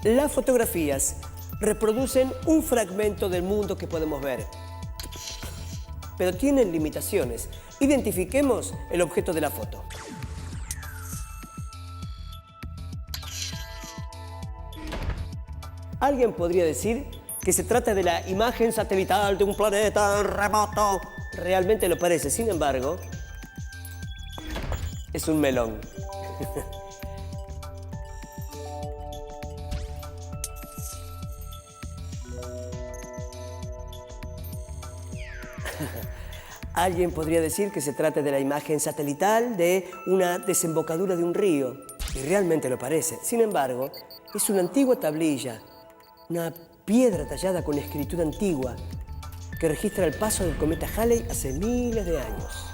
Las fotografías reproducen un fragmento del mundo que podemos ver, pero tienen limitaciones. Identifiquemos el objeto de la foto. Alguien podría decir que se trata de la imagen satelital de un planeta remoto. Realmente lo parece, sin embargo, es un melón. Alguien podría decir que se trata de la imagen satelital de una desembocadura de un río, y realmente lo parece. Sin embargo, es una antigua tablilla, una piedra tallada con escritura antigua que registra el paso del cometa Halley hace miles de años.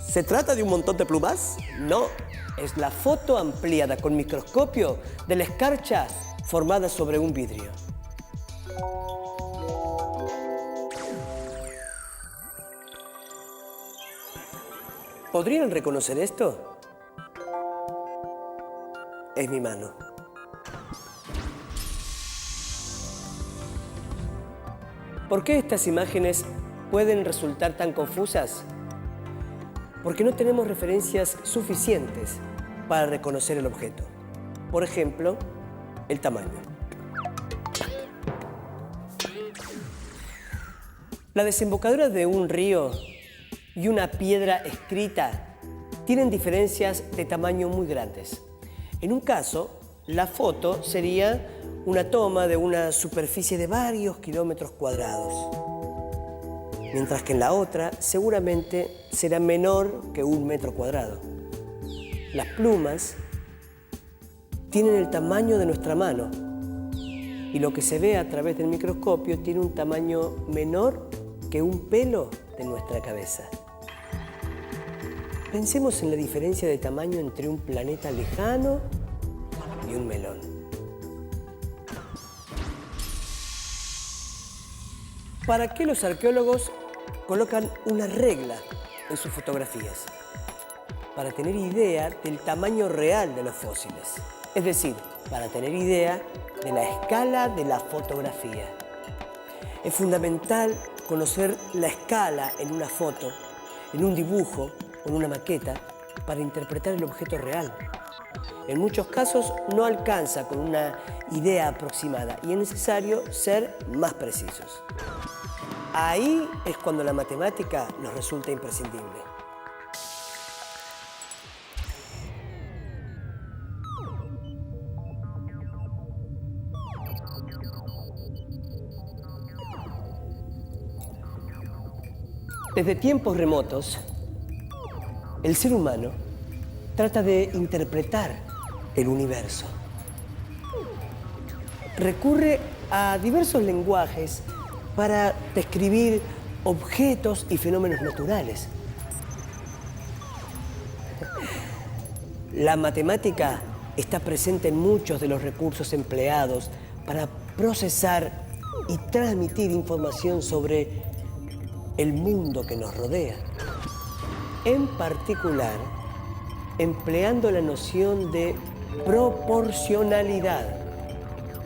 ¿Se trata de un montón de plumas? No. Es la foto ampliada con microscopio de la escarcha formada sobre un vidrio. ¿Podrían reconocer esto? Es mi mano. ¿Por qué estas imágenes pueden resultar tan confusas? Porque no tenemos referencias suficientes para reconocer el objeto. Por ejemplo, el tamaño. La desembocadura de un río y una piedra escrita tienen diferencias de tamaño muy grandes. En un caso, la foto sería una toma de una superficie de varios kilómetros cuadrados, mientras que en la otra seguramente será menor que 1 metro cuadrado. Las plumas tienen el tamaño de nuestra mano y lo que se ve a través del microscopio tiene un tamaño menor que un pelo de nuestra cabeza. Pensemos en la diferencia de tamaño entre un planeta lejano y un melón. ¿Para qué los arqueólogos colocan una regla en sus fotografías? Para tener idea del tamaño real de los fósiles. Es decir, para tener idea de la escala de la fotografía. Es fundamental conocer la escala en una foto, en un dibujo o en una maqueta para interpretar el objeto real. En muchos casos no alcanza con una idea aproximada y es necesario ser más precisos. Ahí es cuando la matemática nos resulta imprescindible. Desde tiempos remotos, el ser humano trata de interpretar el universo. Recurre a diversos lenguajes para describir objetos y fenómenos naturales. La matemática está presente en muchos de los recursos empleados para procesar y transmitir información sobre el mundo que nos rodea. En particular, empleando la noción de proporcionalidad,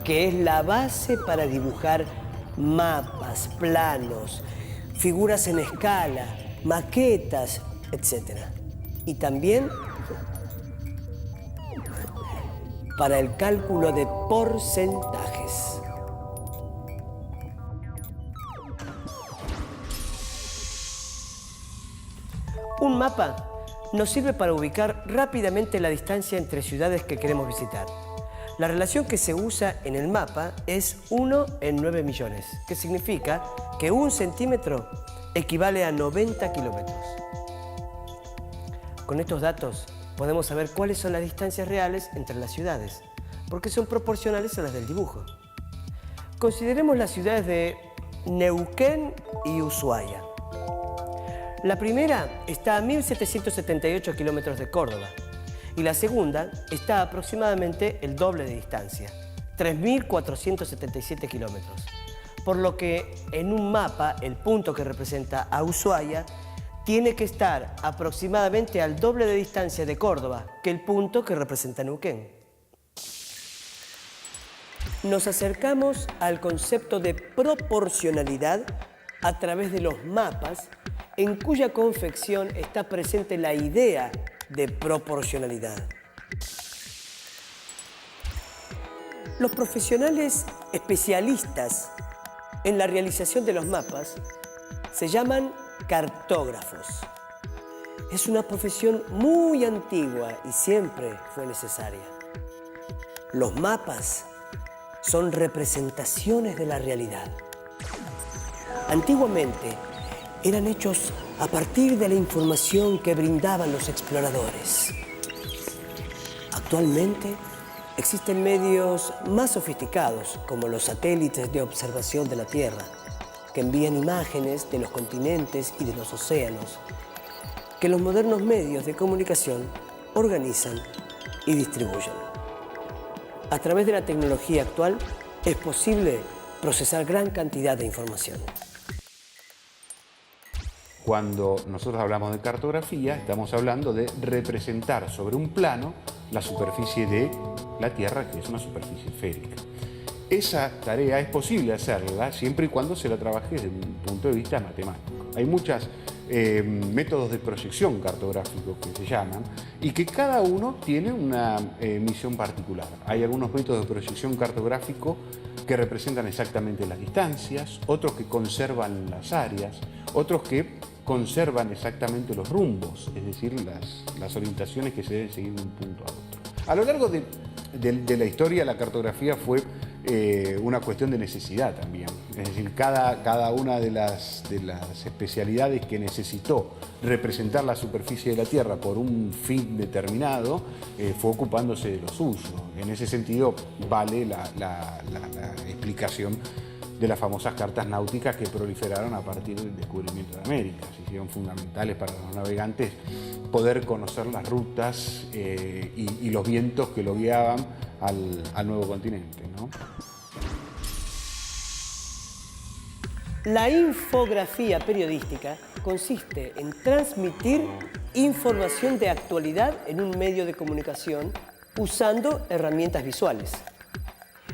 que es la base para dibujar mapas, planos, figuras en escala, maquetas, etc. Y también para el cálculo de porcentajes. Un mapa nos sirve para ubicar rápidamente la distancia entre ciudades que queremos visitar. La relación que se usa en el mapa es 1 en 9 millones, que significa que 1 centímetro equivale a 90 kilómetros. Con estos datos podemos saber cuáles son las distancias reales entre las ciudades, porque son proporcionales a las del dibujo. Consideremos las ciudades de Neuquén y Ushuaia. La primera está a 1.778 kilómetros de Córdoba y la segunda está a aproximadamente el doble de distancia, 3.477 kilómetros. por lo que en un mapa el punto que representa a Ushuaia tiene que estar aproximadamente al doble de distancia de Córdoba que el punto que representa Neuquén. Nos acercamos al concepto de proporcionalidad a través de los mapas, en cuya confección está presente la idea de proporcionalidad. Los profesionales especialistas en la realización de los mapas se llaman cartógrafos. Es una profesión muy antigua y siempre fue necesaria. Los mapas son representaciones de la realidad. Antiguamente eran hechos a partir de la información que brindaban los exploradores. Actualmente existen medios más sofisticados, como los satélites de observación de la Tierra, que envían imágenes de los continentes y de los océanos, que los modernos medios de comunicación organizan y distribuyen. A través de la tecnología actual es posible procesar gran cantidad de información. Cuando nosotros hablamos de cartografía, estamos hablando de representar sobre un plano la superficie de la Tierra, que es una superficie esférica. Esa tarea es posible hacerla siempre y cuando se la trabaje desde un punto de vista matemático. Hay muchos métodos de proyección cartográficos que se llaman y que cada uno tiene una misión particular. Hay algunos métodos de proyección cartográfico que representan exactamente las distancias, otros que conservan las áreas, otros que conservan exactamente los rumbos, es decir, las orientaciones que se deben seguir de un punto a otro. A lo largo de la historia, la cartografía fue una cuestión de necesidad también. Es decir, cada una de las especialidades que necesitó representar la superficie de la Tierra por un fin determinado, fue ocupándose de lo suyo. En ese sentido, vale la explicación de las famosas cartas náuticas que proliferaron a partir del descubrimiento de América. Se hicieron fundamentales para los navegantes poder conocer las rutas y los vientos que lo guiaban al nuevo continente, ¿no? La infografía periodística consiste en transmitir información de actualidad en un medio de comunicación usando herramientas visuales.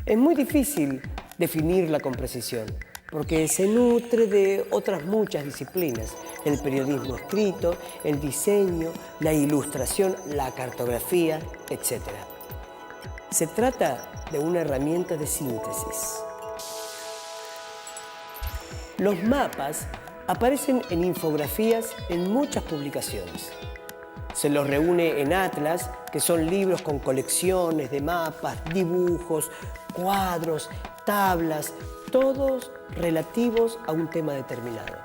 Es muy difícil definirla con precisión, porque se nutre de otras muchas disciplinas: el periodismo escrito, el diseño, la ilustración, la cartografía, etc. Se trata de una herramienta de síntesis. Los mapas aparecen en infografías en muchas publicaciones. Se los reúne en atlas, que son libros con colecciones de mapas, dibujos, cuadros, tablas, todos relativos a un tema determinado.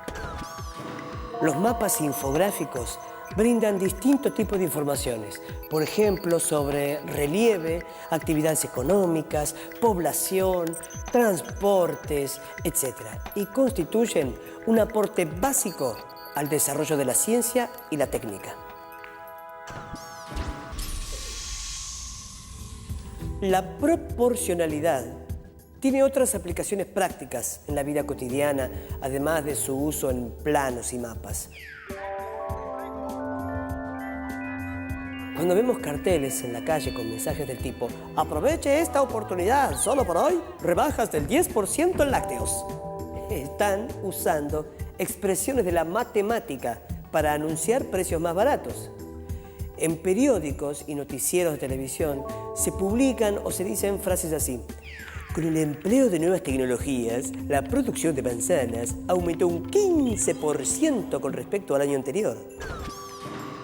Los mapas infográficos brindan distintos tipos de informaciones, por ejemplo, sobre relieve, actividades económicas, población, transportes, etc. Y constituyen un aporte básico al desarrollo de la ciencia y la técnica. La proporcionalidad tiene otras aplicaciones prácticas en la vida cotidiana, además de su uso en planos y mapas. Cuando vemos carteles en la calle con mensajes del tipo «Aproveche esta oportunidad, solo por hoy, rebajas del 10% en lácteos», están usando expresiones de la matemática para anunciar precios más baratos. En periódicos y noticieros de televisión se publican o se dicen frases así: «Con el empleo de nuevas tecnologías, la producción de manzanas aumentó un 15% con respecto al año anterior».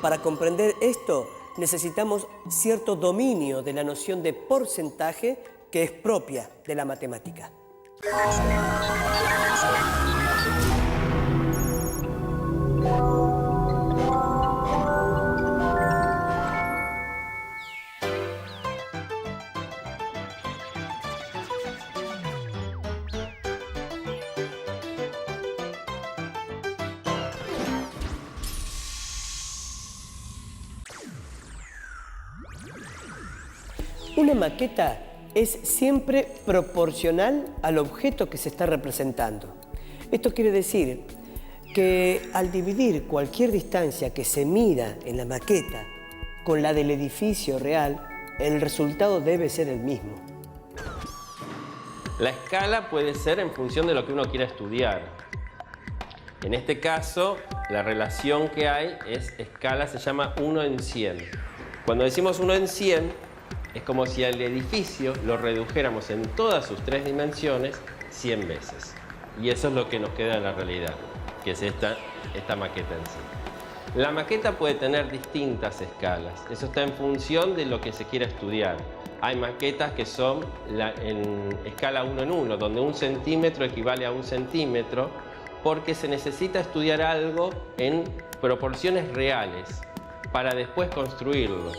Para comprender esto, necesitamos cierto dominio de la noción de porcentaje que es propia de la matemática. Una maqueta es siempre proporcional al objeto que se está representando. Esto quiere decir que al dividir cualquier distancia que se mida en la maqueta con la del edificio real, el resultado debe ser el mismo. La escala puede ser en función de lo que uno quiera estudiar. En este caso, la relación que hay es escala, se llama 1 en 100. Cuando decimos 1 en 100, es como si al edificio lo redujéramos en todas sus 3 dimensiones 100 veces. Y eso es lo que nos queda en la realidad, que es esta maqueta en sí. La maqueta puede tener distintas escalas. Eso está en función de lo que se quiera estudiar. Hay maquetas que son en escala 1 en 1, donde 1 centímetro equivale a 1 centímetro, porque se necesita estudiar algo en proporciones reales para después construirlo.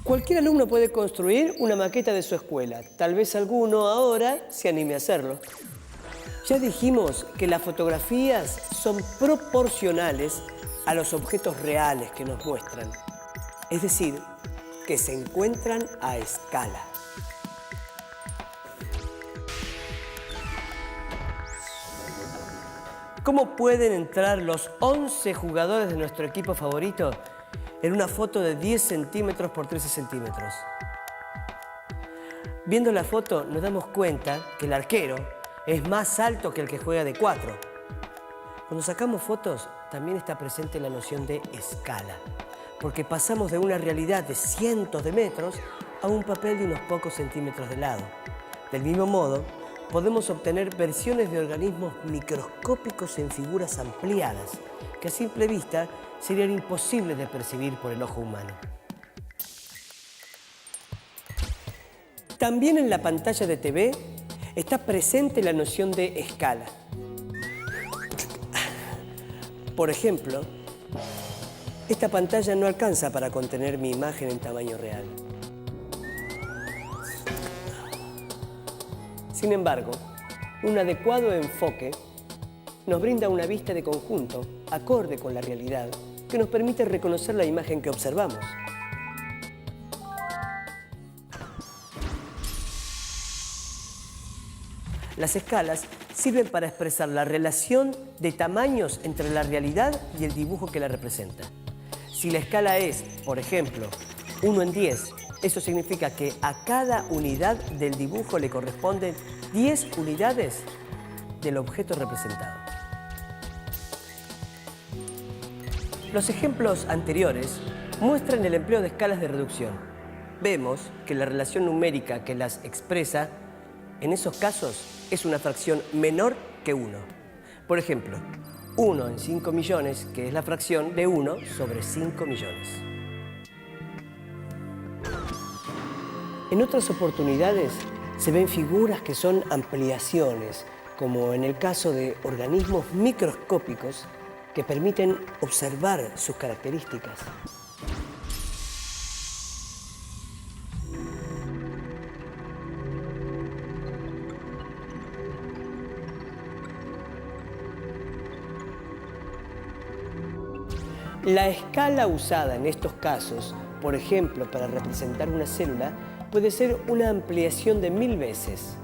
Cualquier alumno puede construir una maqueta de su escuela. Tal vez alguno ahora se anime a hacerlo. Ya dijimos que las fotografías son proporcionales a los objetos reales que nos muestran. Es decir, que se encuentran a escala. ¿Cómo pueden entrar los 11 jugadores de nuestro equipo favorito en una foto de 10 centímetros por 13 centímetros? Viendo la foto nos damos cuenta que el arquero es más alto que el que juega de 4. Cuando sacamos fotos también está presente la noción de escala, porque pasamos de una realidad de cientos de metros a un papel de unos pocos centímetros de lado. Del mismo modo, podemos obtener versiones de organismos microscópicos en figuras ampliadas, que a simple vista serían imposibles de percibir por el ojo humano. También en la pantalla de TV está presente la noción de escala. Por ejemplo, esta pantalla no alcanza para contener mi imagen en tamaño real. Sin embargo, un adecuado enfoque nos brinda una vista de conjunto acorde con la realidad que nos permite reconocer la imagen que observamos. Las escalas sirven para expresar la relación de tamaños entre la realidad y el dibujo que la representa. Si la escala es, por ejemplo, 1 en 10, eso significa que a cada unidad del dibujo le corresponden 10 unidades del objeto representado. Los ejemplos anteriores muestran el empleo de escalas de reducción. Vemos que la relación numérica que las expresa, en esos casos, es una fracción menor que 1. Por ejemplo, 1 en 5 millones, que es la fracción de 1 sobre 5 millones. En otras oportunidades se ven figuras que son ampliaciones, como en el caso de organismos microscópicos que permiten observar sus características. La escala usada en estos casos, por ejemplo, para representar una célula, puede ser una ampliación de 1000 veces.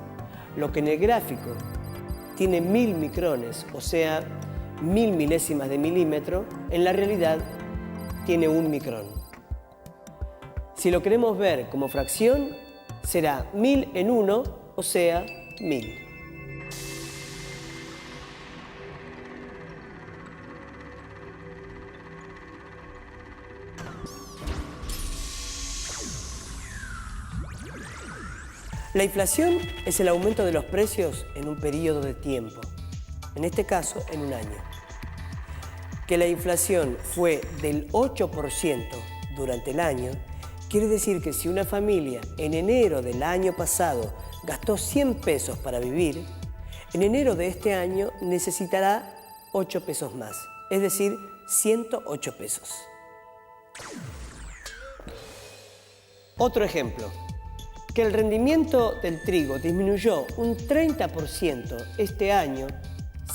Lo que en el gráfico tiene 1000 micrones, o sea, 1000 milésimas de milímetro, en la realidad tiene 1 micrón. Si lo queremos ver como fracción, será 1000 en 1, o sea, 1000. La inflación es el aumento de los precios en un periodo de tiempo, en este caso en un año. Que la inflación fue del 8% durante el año, quiere decir que si una familia en enero del año pasado gastó 100 pesos para vivir, En enero de este año necesitará 8 pesos más, es decir, 108 pesos. Otro ejemplo, que el rendimiento del trigo disminuyó un 30% este año,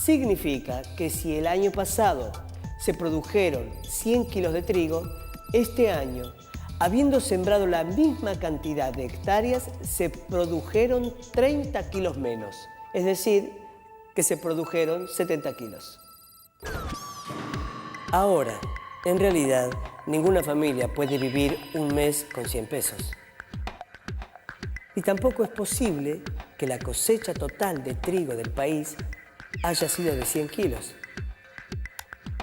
significa que si el año pasado se produjeron 100 kilos de trigo, este año, habiendo sembrado la misma cantidad de hectáreas, se produjeron 30 kilos menos, es decir, que se produjeron 70 kilos. Ahora, en realidad, ninguna familia puede vivir un mes con 100 pesos. Y tampoco es posible que la cosecha total de trigo del país haya sido de 100 kilos.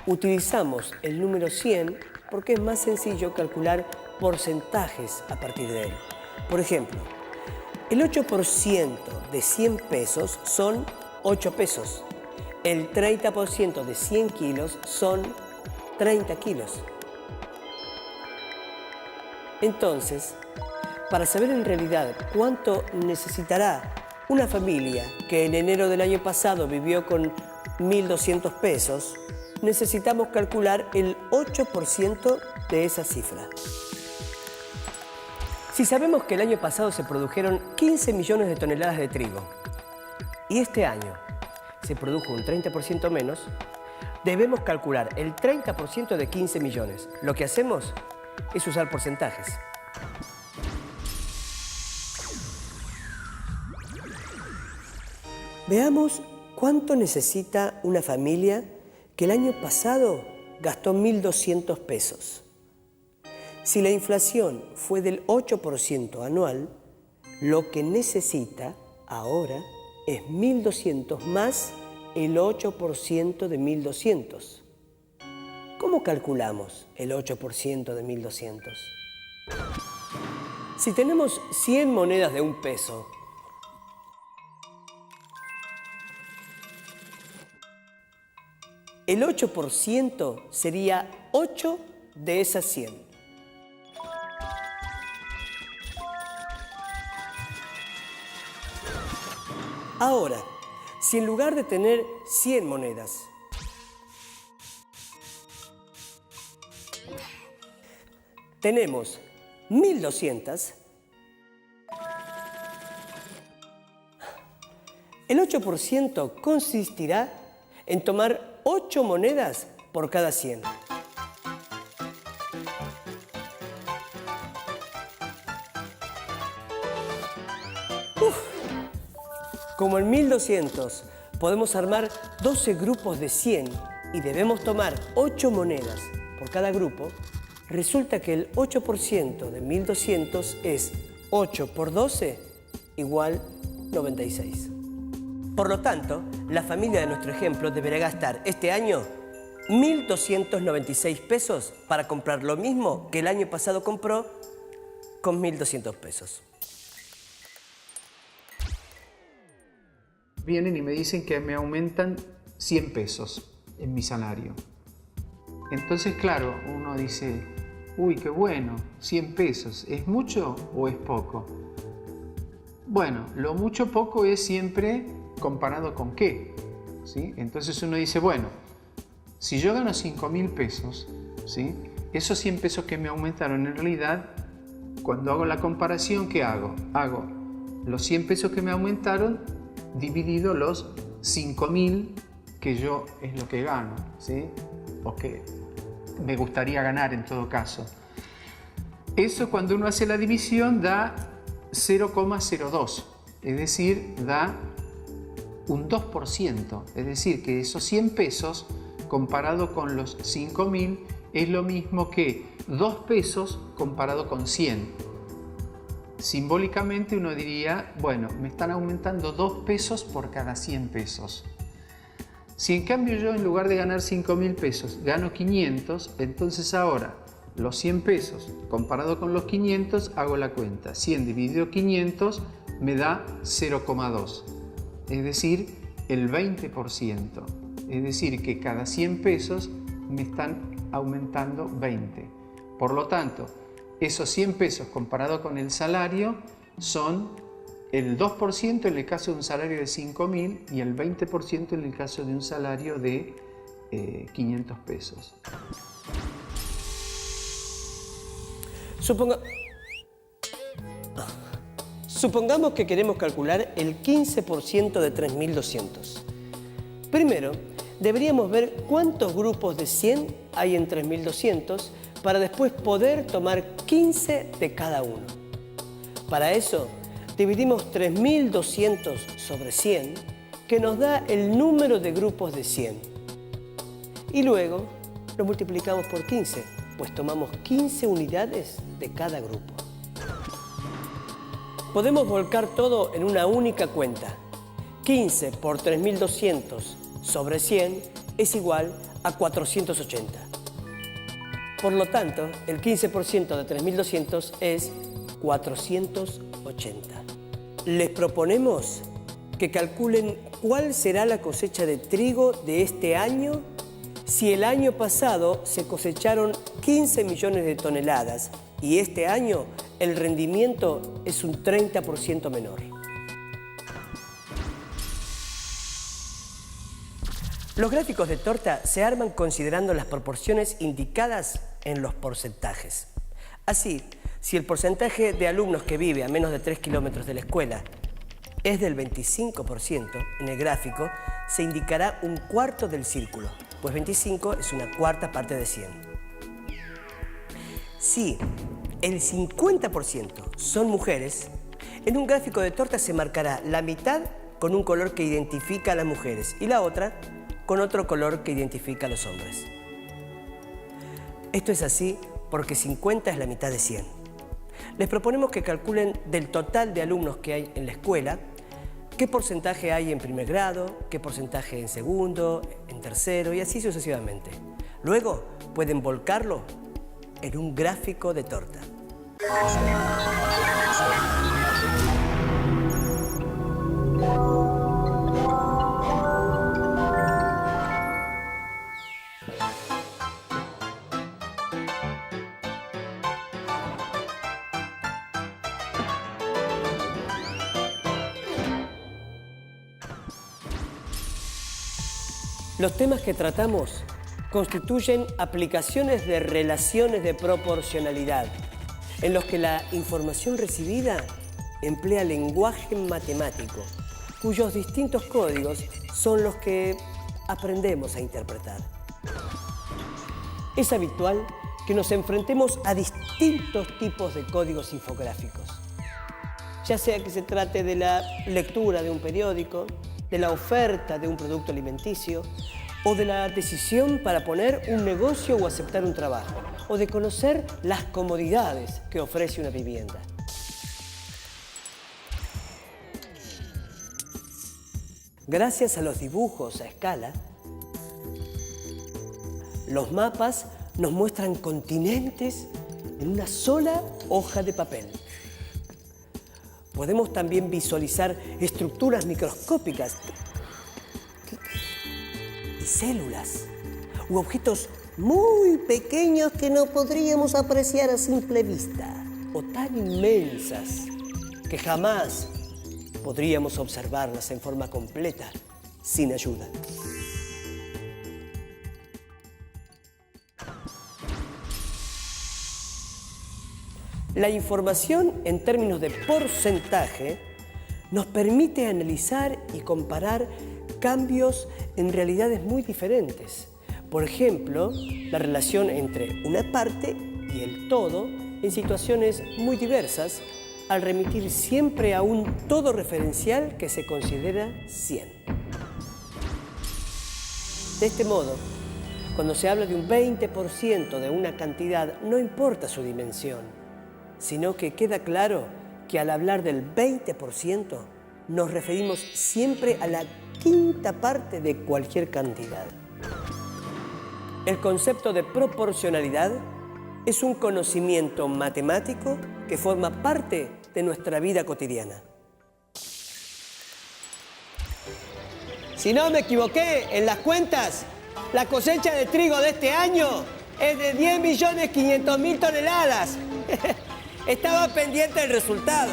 Utilizamos el número 100 porque es más sencillo calcular porcentajes a partir de él. Por ejemplo, el 8% de 100 pesos son 8 pesos. El 30% de 100 kilos son 30 kilos. Entonces, para saber en realidad cuánto necesitará una familia que en enero del año pasado vivió con 1.200 pesos, necesitamos calcular el 8% de esa cifra. Si sabemos que el año pasado se produjeron 15 millones de toneladas de trigo y este año se produjo un 30% menos, debemos calcular el 30% de 15 millones. Lo que hacemos es usar porcentajes. Veamos cuánto necesita una familia que el año pasado gastó 1.200 pesos. Si la inflación fue del 8% anual, lo que necesita ahora es 1.200 más el 8% de 1.200. ¿Cómo calculamos el 8% de 1.200? Si tenemos 100 monedas de un peso, el 8% sería 8 de esas 100. Ahora, si en lugar de tener 100 monedas, tenemos 1.200, el 8% consistirá en tomar 8 monedas por cada 100. Como en 1.200 podemos armar 12 grupos de 100 y debemos tomar 8 monedas por cada grupo, resulta que el 8% de 1.200 es 8 por 12 igual 96. Por lo tanto, la familia de nuestro ejemplo deberá gastar este año 1.296 pesos para comprar lo mismo que el año pasado compró con 1.200 pesos. Vienen y me dicen que me aumentan 100 pesos en mi salario. Entonces, claro, uno dice, uy, qué bueno, 100 pesos, ¿es mucho o es poco? Bueno, lo mucho poco es siempre comparado con qué, ¿sí? Entonces uno dice, bueno, si yo gano 5.000 pesos, ¿sí? Esos 100 pesos que me aumentaron, en realidad, cuando hago la comparación, ¿qué hago? Hago los 100 pesos que me aumentaron dividido los 5.000 que yo es lo que gano, ¿sí? O que me gustaría ganar en todo caso. Eso cuando uno hace la división da 0,02, es decir, da un 2%, es decir, que esos 100 pesos comparado con los 5.000 es lo mismo que 2 pesos comparado con 100. Simbólicamente uno diría, bueno, me están aumentando 2 pesos por cada 100 pesos. Si en cambio yo en lugar de ganar 5.000 pesos gano 500, entonces ahora los 100 pesos comparado con los 500 hago la cuenta. 100 dividido 500 me da 0,2, es decir, el 20%. Es decir, que cada 100 pesos me están aumentando 20. Por lo tanto, esos 100 pesos comparado con el salario son el 2% en el caso de un salario de 5.000 y el 20% en el caso de un salario de 500 pesos. Supongamos que queremos calcular el 15% de 3.200. Primero, deberíamos ver cuántos grupos de 100 hay en 3.200 para después poder tomar 15 de cada uno. Para eso, dividimos 3.200 sobre 100, que nos da el número de grupos de 100. Y luego lo multiplicamos por 15, pues tomamos 15 unidades de cada grupo. Podemos volcar todo en una única cuenta. 15 por 3.200 sobre 100 es igual a 480. Por lo tanto, el 15% de 3.200 es 480. Les proponemos que calculen cuál será la cosecha de trigo de este año si el año pasado se cosecharon 15 millones de toneladas y este año el rendimiento es un 30% menor. Los gráficos de torta se arman considerando las proporciones indicadas en los porcentajes. Así, si el porcentaje de alumnos que vive a menos de 3 kilómetros de la escuela es del 25%, en el gráfico se indicará un cuarto del círculo, pues 25 es una cuarta parte de 100. Si el 50% son mujeres, en un gráfico de torta se marcará la mitad con un color que identifica a las mujeres y la otra con otro color que identifica a los hombres. Esto es así porque 50 es la mitad de 100. Les proponemos que calculen del total de alumnos que hay en la escuela, qué porcentaje hay en primer grado, qué porcentaje en segundo, en tercero y así sucesivamente. Luego pueden volcarlo en un gráfico de torta. Los temas que tratamos constituyen aplicaciones de relaciones de proporcionalidad, en los que la información recibida emplea lenguaje matemático, cuyos distintos códigos son los que aprendemos a interpretar. Es habitual que nos enfrentemos a distintos tipos de códigos infográficos, ya sea que se trate de la lectura de un periódico, de la oferta de un producto alimenticio, o de la decisión para poner un negocio o aceptar un trabajo, o de conocer las comodidades que ofrece una vivienda. Gracias a los dibujos a escala, los mapas nos muestran continentes en una sola hoja de papel. Podemos también visualizar estructuras microscópicas y células u objetos muy pequeños que no podríamos apreciar a simple vista, o tan inmensas que jamás podríamos observarlas en forma completa sin ayuda. La información en términos de porcentaje nos permite analizar y comparar cambios en realidades muy diferentes. Por ejemplo, la relación entre una parte y el todo en situaciones muy diversas, al remitir siempre a un todo referencial que se considera 100. De este modo, cuando se habla de un 20% de una cantidad, no importa su dimensión, sino que queda claro que al hablar del 20% nos referimos siempre a la quinta parte de cualquier cantidad. El concepto de proporcionalidad es un conocimiento matemático que forma parte de nuestra vida cotidiana. Si no me equivoqué en las cuentas, la cosecha de trigo de este año es de 10.500.000 toneladas. Estaba pendiente del resultado.